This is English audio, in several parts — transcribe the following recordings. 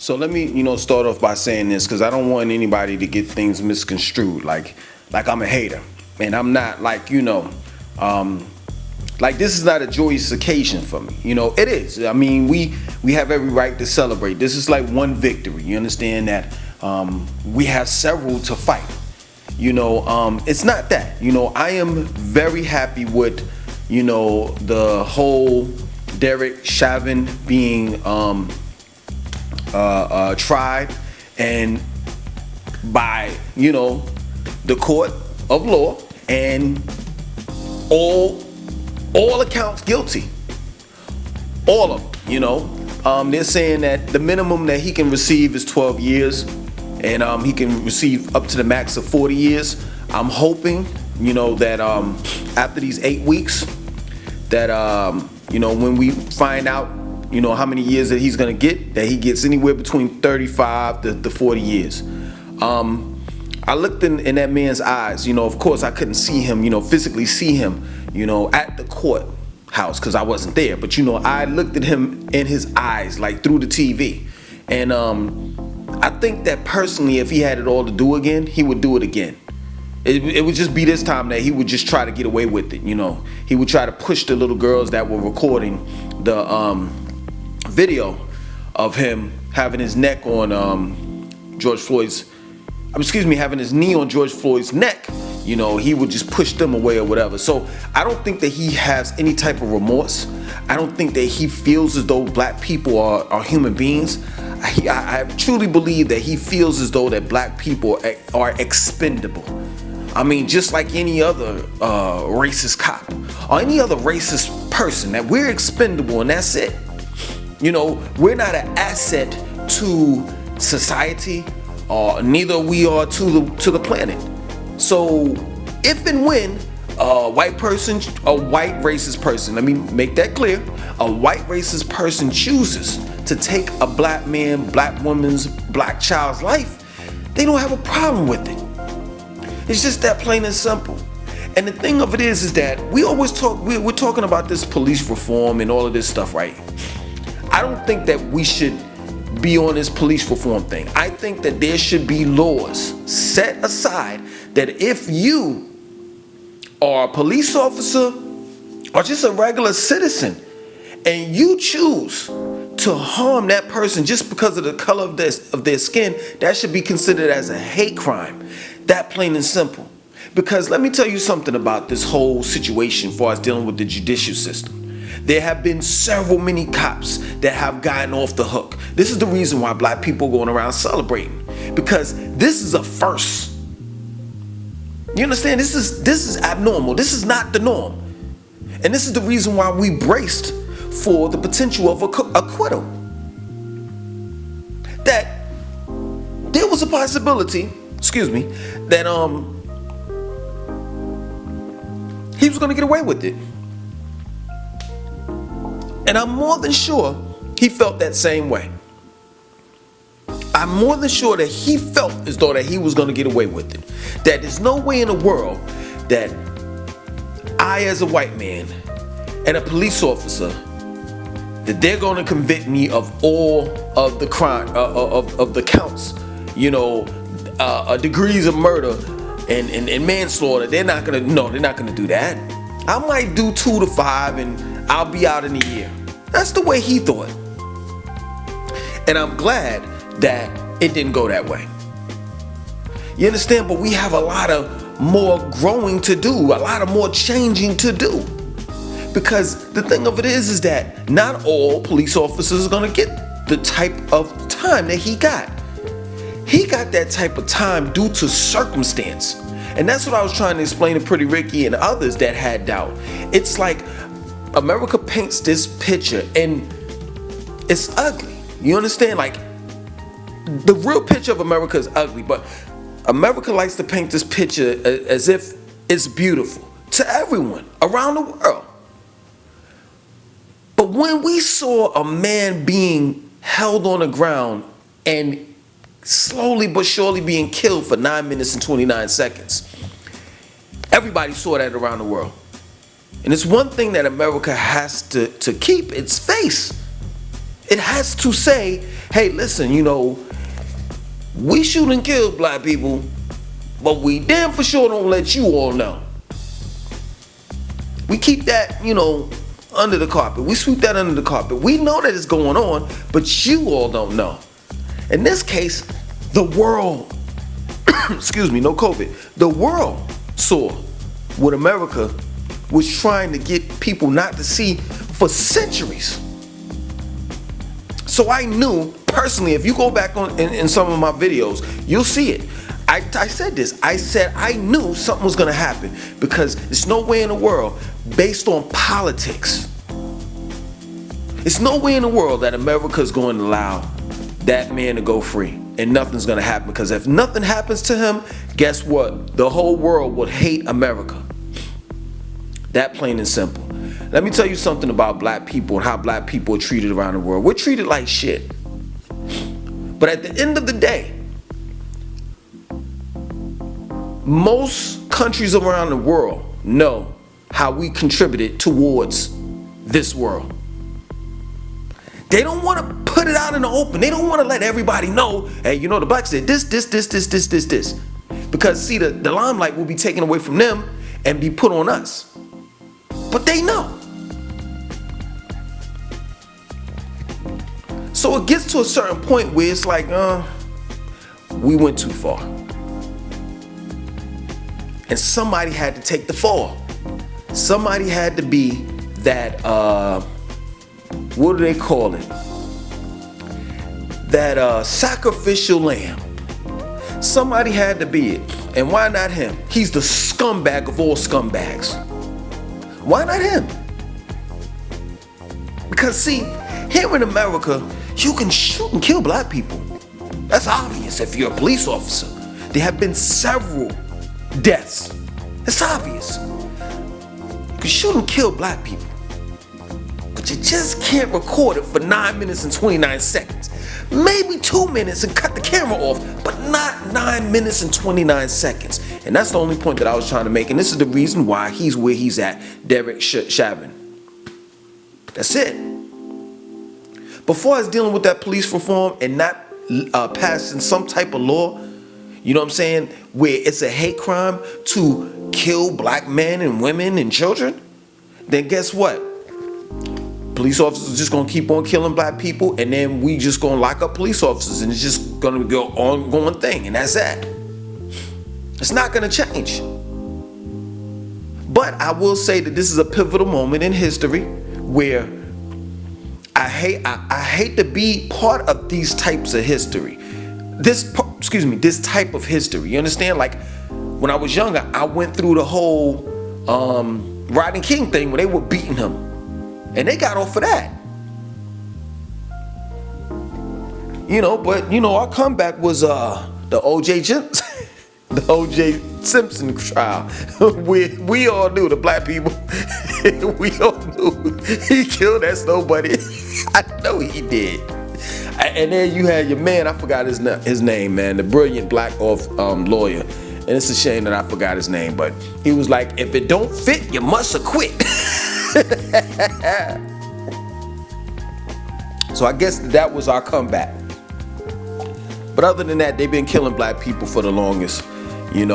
So let me, start off by saying this because I don't want anybody to get things misconstrued, like I'm a hater, and I'm not. Like this is not a joyous occasion for me. It is. I mean, we have every right to celebrate. This is like one victory. You understand that? We have several to fight. It's not that. I am very happy with, the whole Derek Chauvin being tried and by, the court of law and all accounts guilty. All of them, they're saying that the minimum that he can receive is 12 years and he can receive up to the max of 40 years. I'm hoping, that after these 8 weeks that, when we find out, how many years that he's going to get, that he gets anywhere between 35 to 40 years. I looked in that man's eyes, of course I couldn't see him, physically see him, at the courthouse because I wasn't there. But, I looked at him in his eyes, like through the TV. And I think that personally, if he had it all to do again, he would do it again. It would just be this time that he would just try to get away with it, He would try to push the little girls that were recording the video of him having his neck on having his knee on George Floyd's neck. He would just push them away or whatever. So I don't think that he has any type of remorse. I don't think that he feels as though black people are human beings. I truly believe that he feels as though that black people are expendable. I mean, just like any other racist cop or any other racist person, that we're expendable and that's it. We're not an asset to society, or neither we are to the planet. So if and when a white racist person, let me make that clear, a white racist person chooses to take a black man, black woman's, black child's life, they don't have a problem with it. It's just that plain and simple. And the thing of it is that we always we're talking about this police reform and all of this stuff, right? I don't think that we should be on this police reform thing. I think that there should be laws set aside that if you are a police officer or just a regular citizen and you choose to harm that person just because of the color of their skin, that should be considered as a hate crime. That plain and simple. Because let me tell you something about this whole situation as far as dealing with the judicial system. There have been many cops that have gotten off the hook. This is the reason why black people are going around celebrating. Because this is a first. You understand? This is abnormal. This is not the norm. And this is the reason why we braced for the potential of acquittal. That there was a possibility, that he was going to get away with it. And I'm more than sure he felt that same way. I'm more than sure that he felt as though that he was going to get away with it. That there's no way in the world that I, as a white man and a police officer, that they're going to convict me of all of the crime, of the counts, degrees of murder and manslaughter. They're not going to do that. I might do 2 to 5 and I'll be out in a year. That's the way he thought. And I'm glad that it didn't go that way. You understand? But we have a lot of more growing to do, a lot of more changing to do. Because the thing of it is that not all police officers are going to get the type of time that he got. He got that type of time due to circumstance. And that's what I was trying to explain to Pretty Ricky and others that had doubt. It's like America paints this picture and it's ugly. You understand? Like, the real picture of America is ugly, but America likes to paint this picture as if it's beautiful to everyone around the world. But when we saw a man being held on the ground and slowly but surely being killed for 9 minutes and 29 seconds, everybody saw that around the world. And it's one thing that America has to keep its face. It has to say, hey, listen, we shoot and kill black people, but we damn for sure don't let you all know. We keep that, under the carpet. We sweep that under the carpet. We know that it's going on, but you all don't know. In this case, the world, excuse me, no COVID, the world saw what America was trying to get people not to see for centuries. So I knew personally, if you go back in some of my videos, you'll see it. I said this. I said I knew something was going to happen because there's no way in the world, based on politics, it's no way in the world that America is going to allow that man to go free and nothing's going to happen. Because if nothing happens to him, guess what? The whole world would hate America. That plain and simple. Let me tell you something about black people and how black people are treated around the world. We're treated like shit. But at the end of the day, most countries around the world know how we contributed towards this world. They don't want to put it out in the open. They don't want to let everybody know, hey, the blacks did this. Because see, the limelight will be taken away from them and be put on us. But they know. So it gets to a certain point where it's like, we went too far. And somebody had to take the fall. Somebody had to be that, what do they call it? That sacrificial lamb. Somebody had to be it. And why not him? He's the scumbag of all scumbags. Why not him? Because see, here in America, you can shoot and kill black people. That's obvious if you're a police officer. There have been several deaths. It's obvious. You can shoot and kill black people, but you just can't record it for 9 minutes and 29 seconds. Maybe 2 minutes and cut the camera off, but not 9 minutes and 29 seconds. And that's the only point that I was trying to make. And this is the reason why he's where he's at, Derek Chauvin. That's it. Before I was dealing with that police reform and not passing some type of law, you know what I'm saying, where it's a hate crime to kill black men and women and children, then guess what? Police officers are just gonna keep on killing black people, and then we just gonna lock up police officers, and it's just gonna go ongoing thing, and that's that. It's not gonna change. But I will say that this is a pivotal moment in history where I hate to be part of these types of history. This type of history. You understand? Like when I was younger, I went through the whole Rodney King thing where they were beating him, and they got off of that. But our comeback was the O.J. Simpson trial. we all knew, the black people. We all knew he killed that nobody. I know he did. And then you had your man, I forgot his name, man, the brilliant black lawyer. And it's a shame that I forgot his name, but he was like, if it don't fit, you must have quit. So I guess that was our comeback. But other than that, they've been killing black people for the longest, and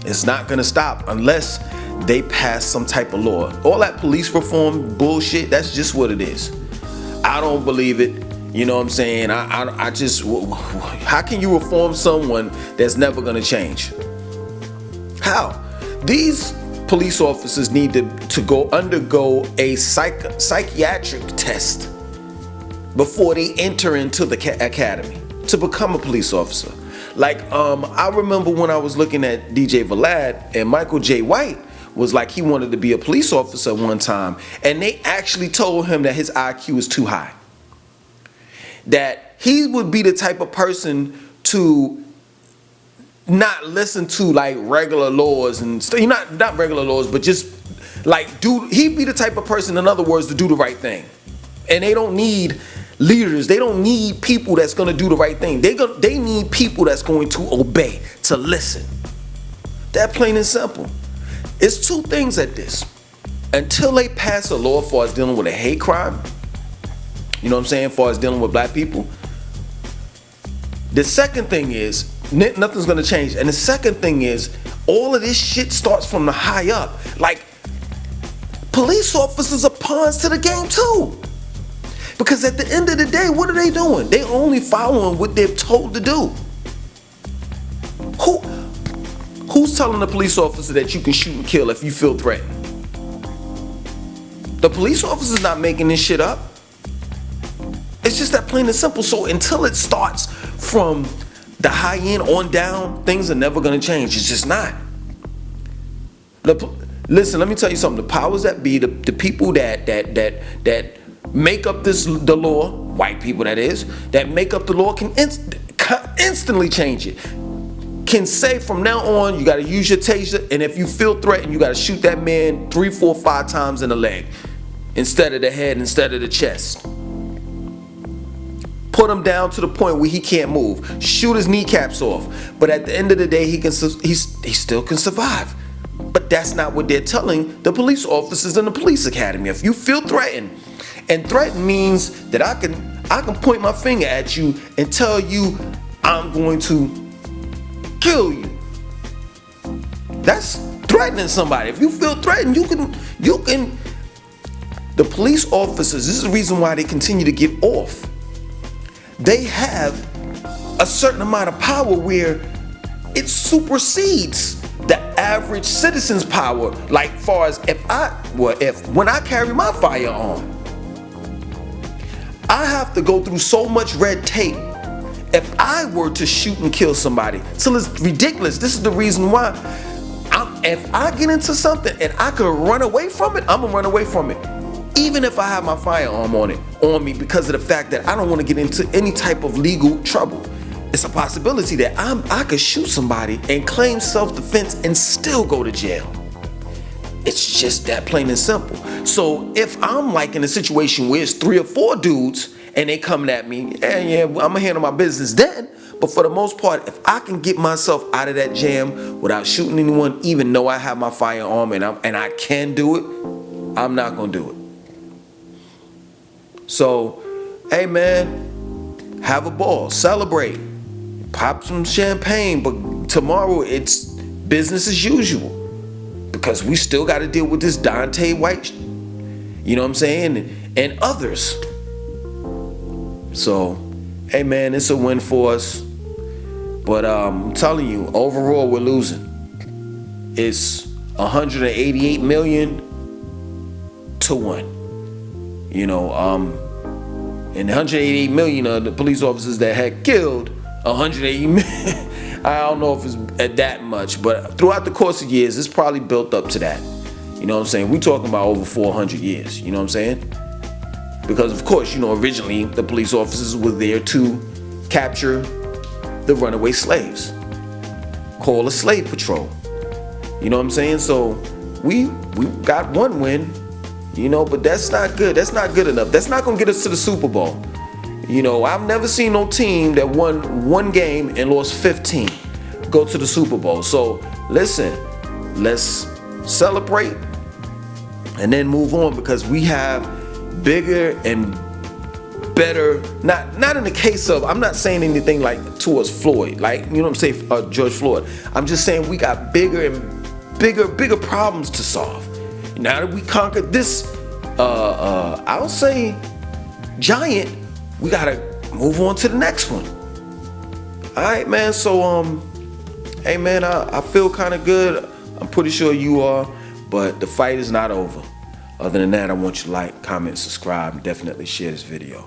it's not gonna stop unless they pass some type of law. All that police reform bullshit, that's just what it is. I don't believe it. You know what I'm saying? I just, how can you reform someone that's never gonna change? How? These police officers need to go undergo a psychiatric test before they enter into the academy to become a police officer. Like, I remember when I was looking at DJ Vlad, and Michael J. White was like, he wanted to be a police officer one time, and they actually told him that his IQ is too high. That he would be the type of person to not listen to like regular laws and not regular laws, but just like he'd be the type of person, in other words, to do the right thing. And they don't need leaders. They don't need people that's going to do the right thing. They need people that's going to obey, to listen. That plain and simple. It's two things at this. Until they pass a law for us dealing with a hate crime, You know what I'm saying? As far as dealing with black people. The second thing is, nothing's gonna change. And the second thing is, all of this shit starts from the high up. Like, police officers are pawns to the game too. Because at the end of the day, what are they doing? They only following what they're told to do. Who's telling the police officer that you can shoot and kill if you feel threatened? The police officer's not making this shit up. It's just that plain and simple. So until it starts from the high end on down, things are never gonna change. It's just not. Listen, let me tell you something. The powers that be, the people that make up the law, white people that is, that make up the law can instantly change it. Can say from now on, you gotta use your taser, and if you feel threatened, you gotta shoot that man 3, 4, 5 times in the leg instead of the head, instead of the chest. Put him down to the point where he can't move. Shoot his kneecaps off. But at the end of the day, he still can survive. But that's not what they're telling the police officers in the police academy. If you feel threatened, and threatened means that I can point my finger at you and tell you I'm going to kill you. That's threatening somebody. If you feel threatened, you can. The police officers, this is the reason why they continue to get off. They have a certain amount of power where it supersedes the average citizen's power. Like far as when I carry my firearm, I have to go through so much red tape if I were to shoot and kill somebody. So it's ridiculous. This is the reason why if I get into something and I could run away from it, I'm gonna run away from it. Even if I have my firearm on me, because of the fact that I don't want to get into any type of legal trouble. It's a possibility that I could shoot somebody and claim self-defense and still go to jail. It's just that plain and simple. So if I'm like in a situation where it's 3 or 4 dudes and they coming at me, yeah, I'm gonna handle my business then. But for the most part, if I can get myself out of that jam without shooting anyone, even though I have my firearm and I can do it, I'm not gonna do it. So, hey man, have a ball, celebrate, pop some champagne, but tomorrow it's business as usual because we still got to deal with this Dante White, you know what I'm saying, and others. So, hey man, it's a win for us, but I'm telling you, overall we're losing. It's 188 million to 1. You know, and 188 million of the police officers that had killed 180 million. I don't know if it's at that much, but throughout the course of years, it's probably built up to that. You know what I'm saying? We're talking about over 400 years. You know what I'm saying? Because of course, you know, originally the police officers were there to capture the runaway slaves, call a slave patrol. You know what I'm saying? So we got one win. You know, but that's not good. That's not good enough. That's not going to get us to the Super Bowl. You know, I've never seen no team that won 1 game and lost 15 go to the Super Bowl. So, listen, let's celebrate and then move on because we have bigger and better, not in the case of, I'm not saying anything like towards Floyd, like, you know what I'm saying, George Floyd. I'm just saying we got bigger and bigger problems to solve. Now that we conquered this, I'll say giant, we gotta move on to the next one. All right, man. So, hey, man, I feel kind of good. I'm pretty sure you are, but the fight is not over. Other than that, I want you to like, comment, subscribe, and definitely share this video.